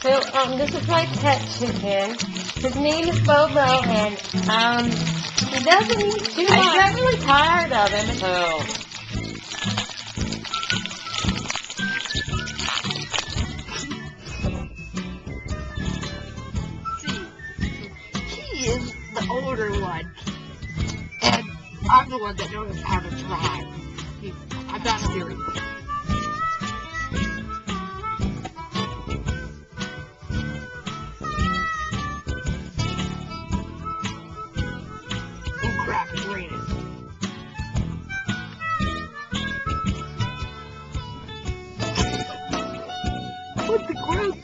So, this is my pet chicken. His name is Bobo, and, he doesn't eat too much. I'm definitely tired of him, so... He is the older one, and I'm the one that knows how to drive. I'm not steering. Oh crap, it's raining. What the gross